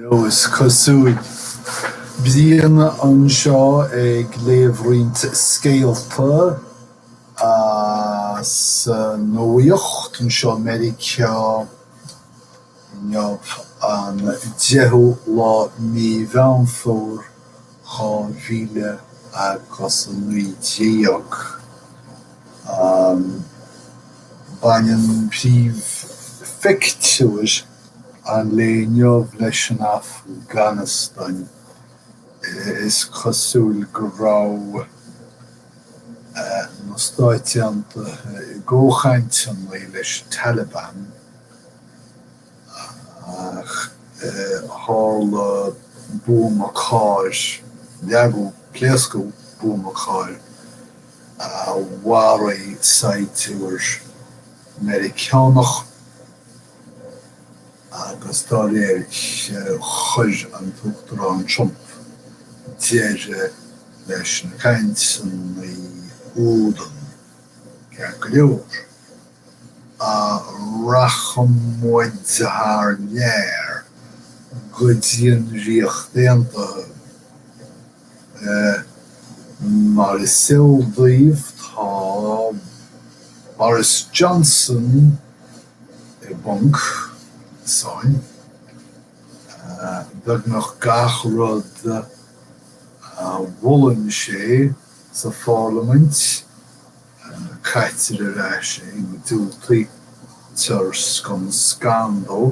Is cosúil bhíonn an seo ag léamhroint scéalta sa nóíocht an seo America neamh an 10 mhíle agus an 19. Baineann príomh feictiúir an léinneamh leis an Afghanistan is cosúil go raibh na Stáit Unithe ggóchaint an leis Taliban ach tháirla búmacáir leagú pléascú búmacáir mharaigh saitiúir Americánach agus dá réir chuir an Dúchtarán Trump deire leis na caint san údan ceart go leor racham muid haar léir go dtíon riocht déantaithe mar is saoildaoibh tá Boris Johnson bPonc sáin beag nach gach rud bhualann sé sa Parliament caiitear ar sé go dúiltaí tar scan scandal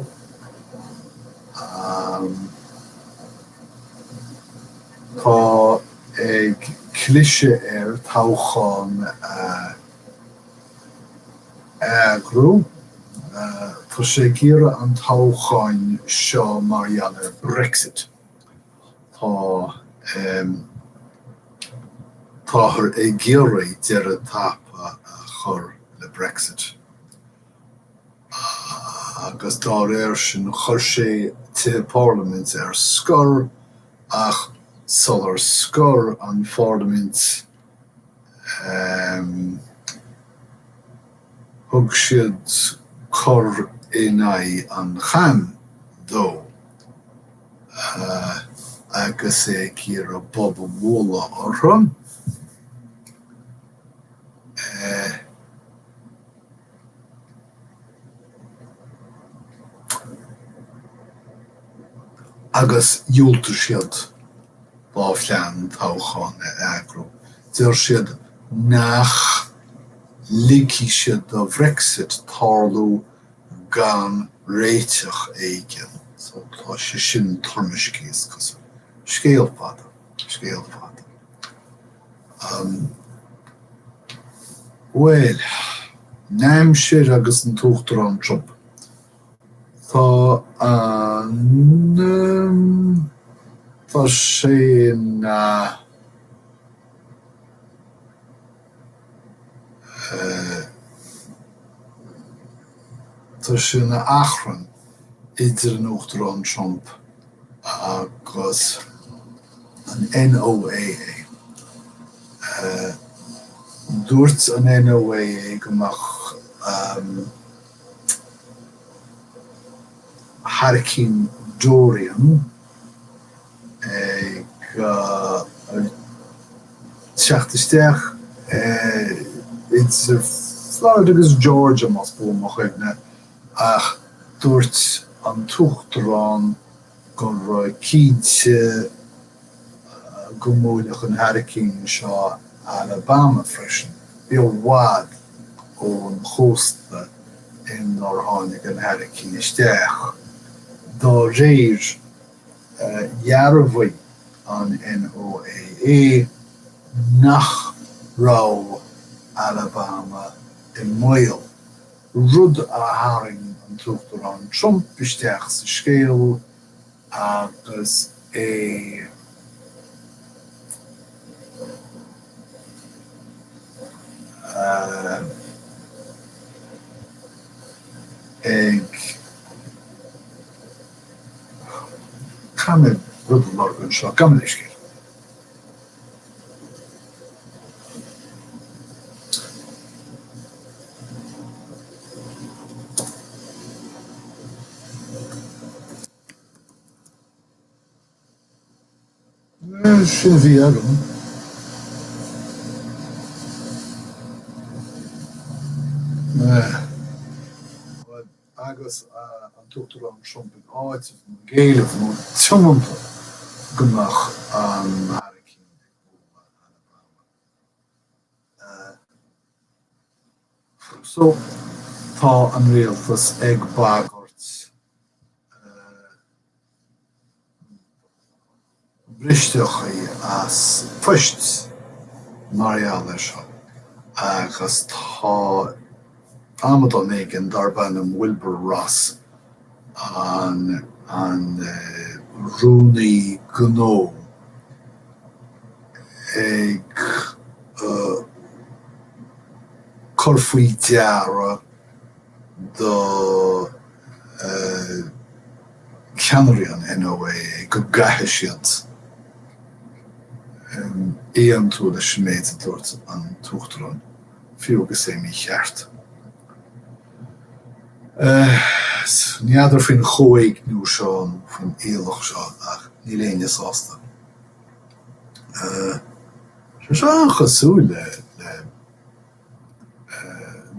tá ag clise ar toghcháin agrú tá sé gíre an toghcháin seo mar dheallar Brexit. Táthar ag géirí deireadh tapa a chur le Brexit. Agus dá réir sin chuir sé te Parliament ar scor ach sular scor an Parliament thug siad chur inagh an chan dó agus é gur a bob mhóla orthu agus dúiltar siad ba phlean toghcháin agrú. Deir siad nach licí siad do Brexit tarlú gan réiteach éigin. So tá sé sin tuairiscíos cos scéalfada. Well, neamhsir agus an Dúchtarán Trump. Tá sé na achran idir an Dúchtarán Trump agus an NOAA. Dúirt an NOAA gomach Hurricane Dorian ag teachtasteach it's Florida agus Georgia mas búmach ag ach dúirt an Dúchtarán go raibh cínte go móileach an hurricane seo Alabama freisin. Bhíodh wad ón chósta in nár tháinig an hurricane isteach. Dá réir dhearbhaí an NOAA nach rá Alabama i mbaol. Rud a tharraing an Dúchtarán Trump isteach sa scéal agus é ag Caimid rud an organ seo gaman éiscéal. sin bhí agam. Agus an tuchttar an Trump in áit géile nó tiomanta gomach an Harricane Alabama. So tá an réaltas ag bagart bristeochaí as poist Maria lei seo agus tá Amadon an darbanam Wilbur Ross an Rooney Gno ag corfuí deara do Canarian NOAA go gatheisiant éan tú le sméid dúirt an tuachtarán fiúgus é mí cheart. Níadar fin choig nú seán fin éalach seo ach ní léine sásta. Se an chasú le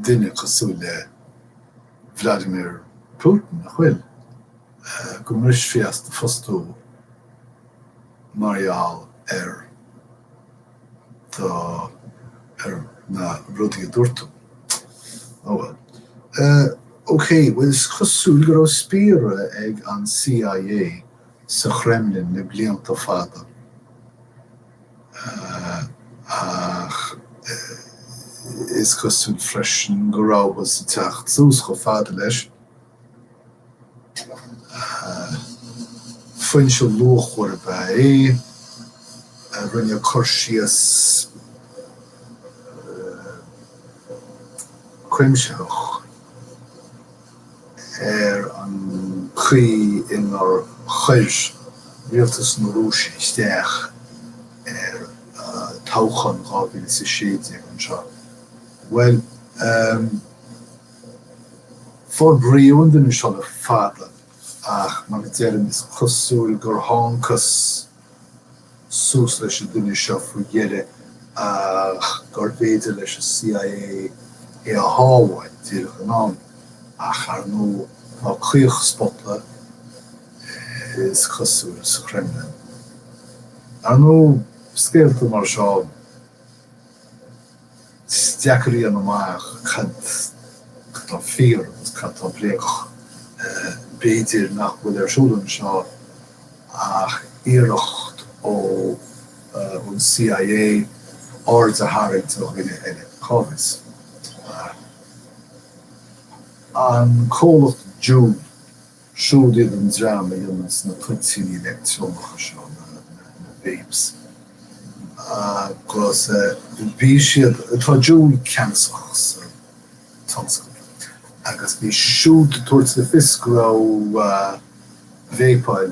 duine chasú le Vladimir Putin a chfuil go mris fiast fostú Marial na rudí dúirtu. Oh well. Okay, well, chasúil go raibh Spiaire ag an CIA sa Kremlin na blianta fada. Ach is chasúil freisin go raibh sa teacht sús go fada leis. Fuin se luachhuir ba é, rinne chuirsíos cuimseach an chuí in ar chuir rialtas na Rúsí isteach táchan gábhíle sa séide an seo. Well, fór bríomhan duine seo le fada ach mar go dtéireann is chosúil gur tháinicas sús leis a duine seo faoi dheire ach gur bhéidir leis a CIA é a hábhaid díreach an am. Ach ar nó ná clíoch spotla is chasúil sa Kremlin. Ar nó scéalta mar seo deacarí an amach cad tá fíor cad tá bléach béidir nach bhfuil ar siúlan seo ach iirecht ó an CIA áird a Harricane ó gine eile cábhas. An cólacht Juul siúd an drama dionas na putíní electrónacha seo na babes. Agus bhí siad tá Juul ceanasach sa tanscoil. Agus bhí siúd tuairt le fios go raibh bhépáil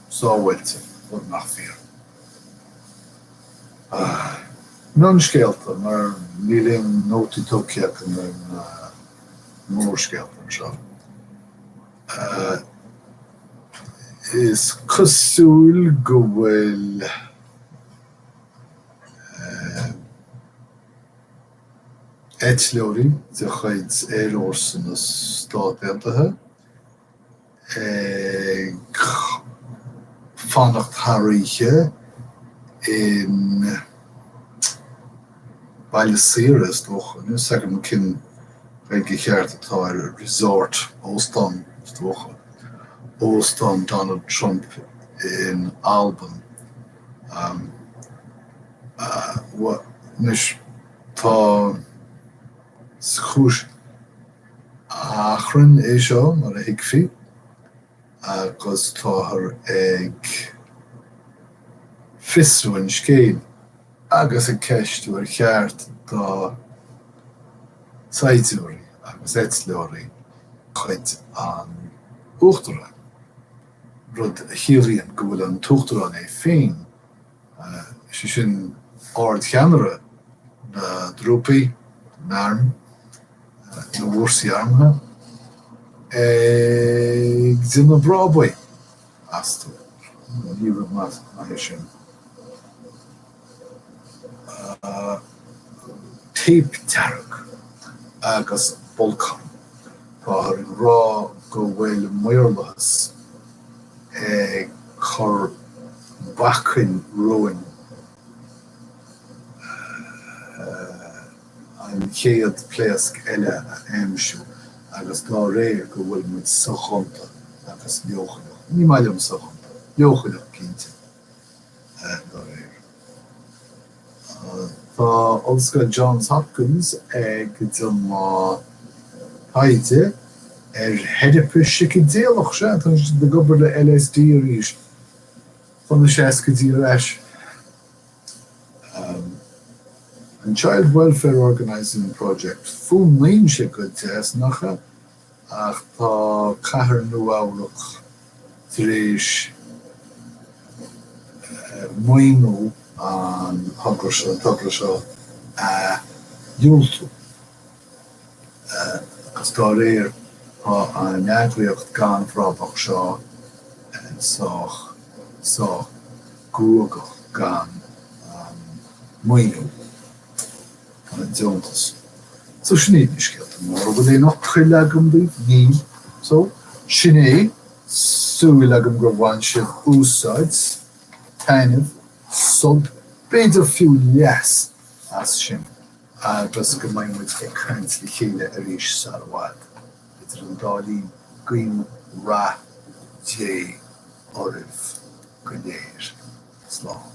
Sábhailte bud nach fíor. Non scéalta mar ní léon nótaí tógceach an mórscéalt an seo. Is cosúil go bhfuil eitleoirí de chuid éarúir san na Stáit Béaltaithe ag fannacht Sábhailte in Baile Saoire dócha. Nu sagam cin Bheith gecheart atá ar a resort óstan dócha. Óstan Donald Trump in Alban. Nus tá chúis achran é seo mar a hiicfií agus táthar ag fiosrú an scéal agus a ceistú ar cheart dá saidúirí agus eitleoirí chuid an uachtarán. Rud a chiallaíonn go bhfuil an tuachtarán é féin sé sin áard cheanara na drúpaí, náirm, na bhórsaí armtha ag dtí na brábaí as tú. Ní rud maith sin. tape targ agus bolcan par rá go bhfuil muirlas chur bachin roin an chéad pléasc eile a aimsú agus dá réir go bhfuil muid sochanta agus leochaach. Ní mailim sochanta, leochaach cínte dá réir. Tá Oscar Johns Hopkins go dtí má Sábhailte heidirpe sicidéalach se tá de gobar le LSD a rís fan na 60 leis. An Child Welfare Organising Project fún líon se go test nacha ach tá chathair nuamhlach tar éis muoinú an thugla seo a Juul. Agus dá réir an eagraíocht gan frábach seo sách grúagach gan muoinú an Jones. So sinné iscealt mar go é nach chuile agam ní. So sinné súil agam gur bhain sibh úsáid tainmh sub beidir fiú leas as sin agus go mbeidh ag caint le chéile a rís Sábhailte. Idir an dálín gcuim rá dé oribh go léir slán.